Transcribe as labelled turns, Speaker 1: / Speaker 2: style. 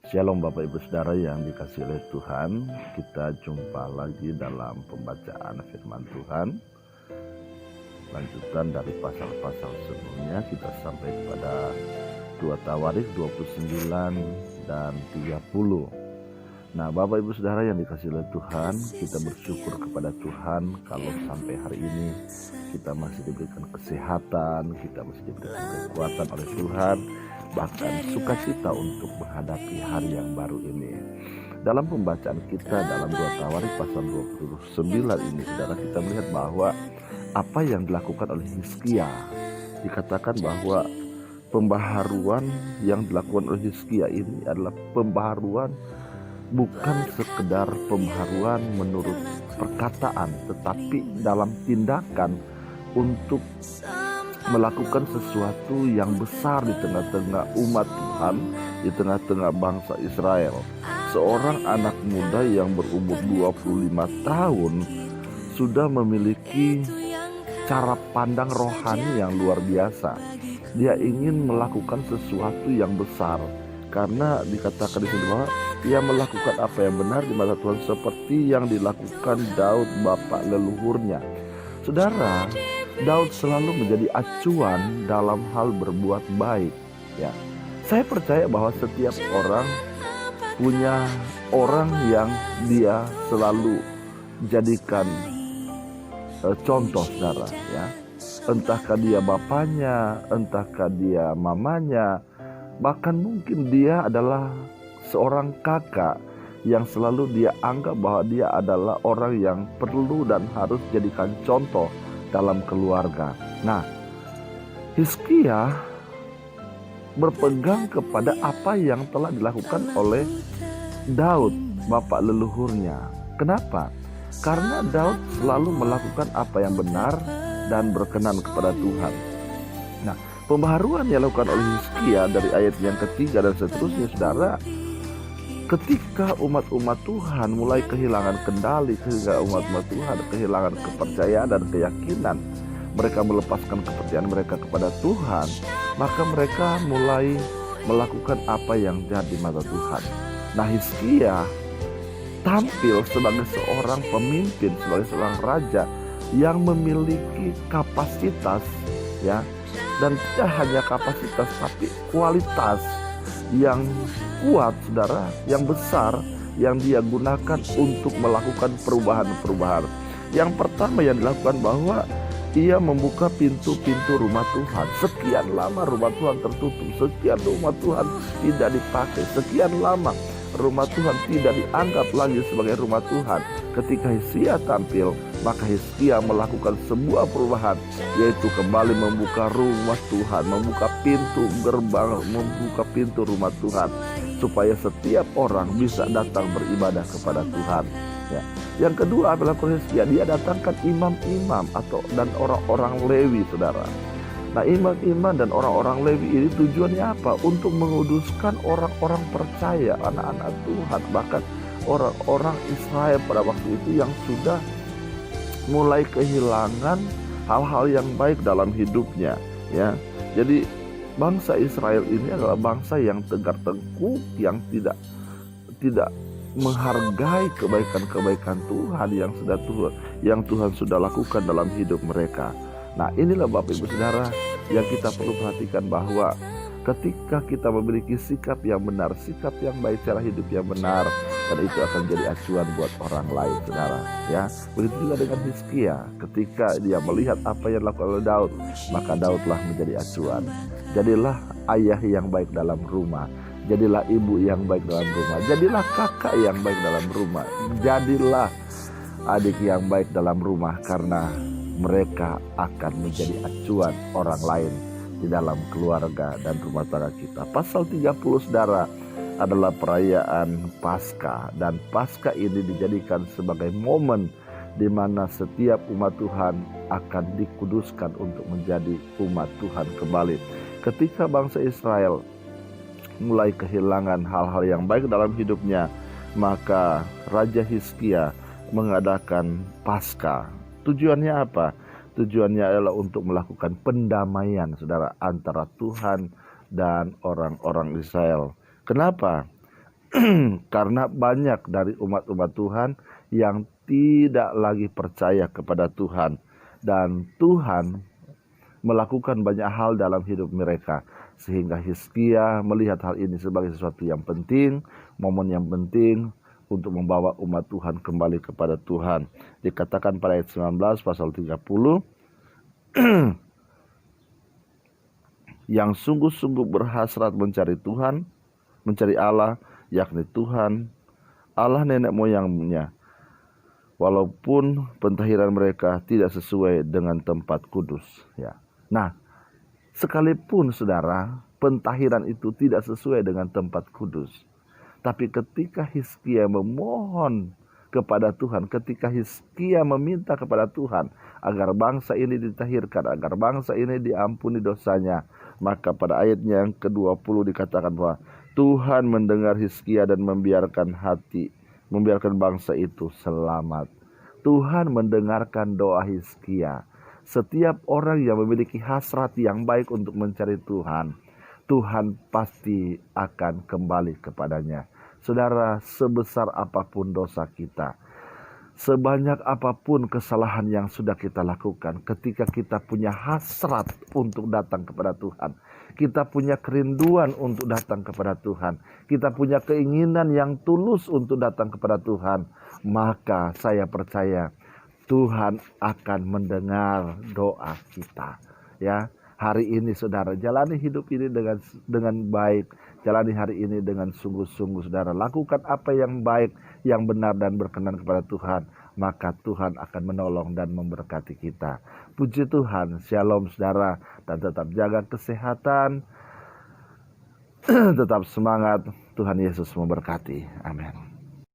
Speaker 1: Shalom Bapak Ibu Saudara yang dikasihi oleh Tuhan. Kita jumpa lagi dalam pembacaan firman Tuhan. Lanjutan dari pasal-pasal sebelumnya, kita sampai pada 2 Tawarikh 29 dan 30. Nah Bapak Ibu Saudara yang dikasihi oleh Tuhan, kita bersyukur kepada Tuhan kalau sampai hari ini kita masih diberikan kesehatan, kita masih diberikan kekuatan oleh Tuhan, bahkan sukacita untuk menghadapi hari yang baru ini. Dalam pembacaan kita dalam 2 Tawarikh pasal 29 ini, saudara, kita melihat bahwa apa yang dilakukan oleh Hizkia, dikatakan bahwa pembaharuan yang dilakukan oleh Hizkia ini adalah pembaharuan bukan sekedar pembaharuan menurut perkataan, tetapi dalam tindakan untuk melakukan sesuatu yang besar di tengah-tengah umat Tuhan, di tengah-tengah bangsa Israel. Seorang anak muda yang berumur 25 tahun sudah memiliki cara pandang rohani yang luar biasa. Dia ingin melakukan sesuatu yang besar, karena dikatakan di sini bahwa ia melakukan apa yang benar di mata Tuhan seperti yang dilakukan Daud bapak leluhurnya. Saudara, Daud selalu menjadi acuan dalam hal berbuat baik. Ya, saya percaya bahwa setiap orang punya orang yang dia selalu jadikan contoh, saudara. Ya, entahkah dia bapaknya, entahkah dia mamanya, bahkan mungkin dia adalah seorang kakak yang selalu dia anggap bahwa dia adalah orang yang perlu dan harus jadikan contoh dalam keluarga. Nah, Hizkia berpegang kepada apa yang telah dilakukan oleh Daud, bapak leluhurnya. Kenapa? Karena Daud selalu melakukan apa yang benar dan berkenan kepada Tuhan. Nah, pembaharuan yang dilakukan oleh Hizkia dari ayat yang ketiga dan seterusnya, saudara, ketika umat-umat Tuhan mulai kehilangan kendali, ketika umat-umat Tuhan kehilangan kepercayaan dan keyakinan, mereka melepaskan kepercayaan mereka kepada Tuhan, maka mereka mulai melakukan apa yang jahat di mata Tuhan. Nah, Hizkia tampil sebagai seorang pemimpin, sebagai seorang raja yang memiliki kapasitas, ya, dan tidak hanya kapasitas tapi kualitas yang kuat, saudara, yang besar, yang dia gunakan untuk melakukan perubahan-perubahan. Yang pertama yang dilakukan bahwa ia membuka pintu-pintu rumah Tuhan. Sekian lama rumah Tuhan tertutup, sekian rumah Tuhan tidak dipakai, sekian lama rumah Tuhan tidak dianggap lagi sebagai rumah Tuhan. Ketika Hizkia tampil, maka Hizkia melakukan sebuah perubahan, yaitu kembali membuka rumah Tuhan, membuka pintu gerbang, membuka pintu rumah Tuhan, supaya setiap orang bisa datang beribadah kepada Tuhan. Ya. Yang kedua adalah Hizkia, dia datangkan imam-imam dan orang-orang Lewi, saudara. Nah, imam-imam dan orang-orang Lewi ini tujuannya apa? Untuk menguduskan orang-orang percaya, anak-anak Tuhan, bahkan orang-orang Israel pada waktu itu yang sudah mulai kehilangan hal-hal yang baik dalam hidupnya. Ya, jadi bangsa Israel ini adalah bangsa yang tegar tengkuk, yang tidak menghargai kebaikan-kebaikan Tuhan yang Tuhan sudah lakukan dalam hidup mereka. Nah, inilah Bapak Ibu Saudara yang kita perlu perhatikan, bahwa ketika kita memiliki sikap yang benar, sikap yang baik, cara hidup yang benar, dan itu akan jadi acuan buat orang lain, saudara. Ya, begitu juga dengan Hizkia, ketika dia melihat apa yang dilakukan oleh Daud, maka Daudlah menjadi acuan. Jadilah ayah yang baik dalam rumah, jadilah ibu yang baik dalam rumah, jadilah kakak yang baik dalam rumah, jadilah adik yang baik dalam rumah, karena mereka akan menjadi acuan orang lain di dalam keluarga dan rumah tangga kita. Pasal 30, saudara, adalah perayaan Paskah, dan Paskah ini dijadikan sebagai momen di mana setiap umat Tuhan akan dikuduskan untuk menjadi umat Tuhan kembali. Ketika bangsa Israel mulai kehilangan hal-hal yang baik dalam hidupnya, maka Raja Hizkia mengadakan Paskah. Tujuannya apa? Tujuannya adalah untuk melakukan pendamaian, saudara, antara Tuhan dan orang-orang Israel. Kenapa? Karena banyak dari umat-umat Tuhan yang tidak lagi percaya kepada Tuhan, dan Tuhan melakukan banyak hal dalam hidup mereka, sehingga Hizkia melihat hal ini sebagai sesuatu yang penting, momen yang penting untuk membawa umat Tuhan kembali kepada Tuhan. Dikatakan pada ayat 19 pasal 30, yang sungguh-sungguh berhasrat mencari Tuhan, mencari Allah, yakni Tuhan, Allah nenek moyangnya, walaupun pentahiran mereka tidak sesuai dengan tempat kudus. Ya. Nah, sekalipun saudara, pentahiran itu tidak sesuai dengan tempat kudus, tapi ketika Hizkia memohon kepada Tuhan, ketika Hizkia meminta kepada Tuhan agar bangsa ini ditahirkan, agar bangsa ini diampuni dosanya, maka pada ayatnya yang ke-20 dikatakan bahwa Tuhan mendengar Hizkia dan membiarkan bangsa itu selamat. Tuhan mendengarkan doa Hizkia. Setiap orang yang memiliki hasrat yang baik untuk mencari Tuhan, Tuhan pasti akan kembali kepadanya. Saudara, sebesar apapun dosa kita, sebanyak apapun kesalahan yang sudah kita lakukan, ketika kita punya hasrat untuk datang kepada Tuhan, kita punya kerinduan untuk datang kepada Tuhan, kita punya keinginan yang tulus untuk datang kepada Tuhan, maka saya percaya Tuhan akan mendengar doa kita. Ya, hari ini saudara, jalani hidup ini dengan baik, jalani hari ini dengan sungguh-sungguh saudara, lakukan apa yang baik, yang benar dan berkenan kepada Tuhan, maka Tuhan akan menolong dan memberkati kita. Puji Tuhan, shalom saudara, dan tetap jaga kesehatan, tetap semangat, Tuhan Yesus memberkati. Amin.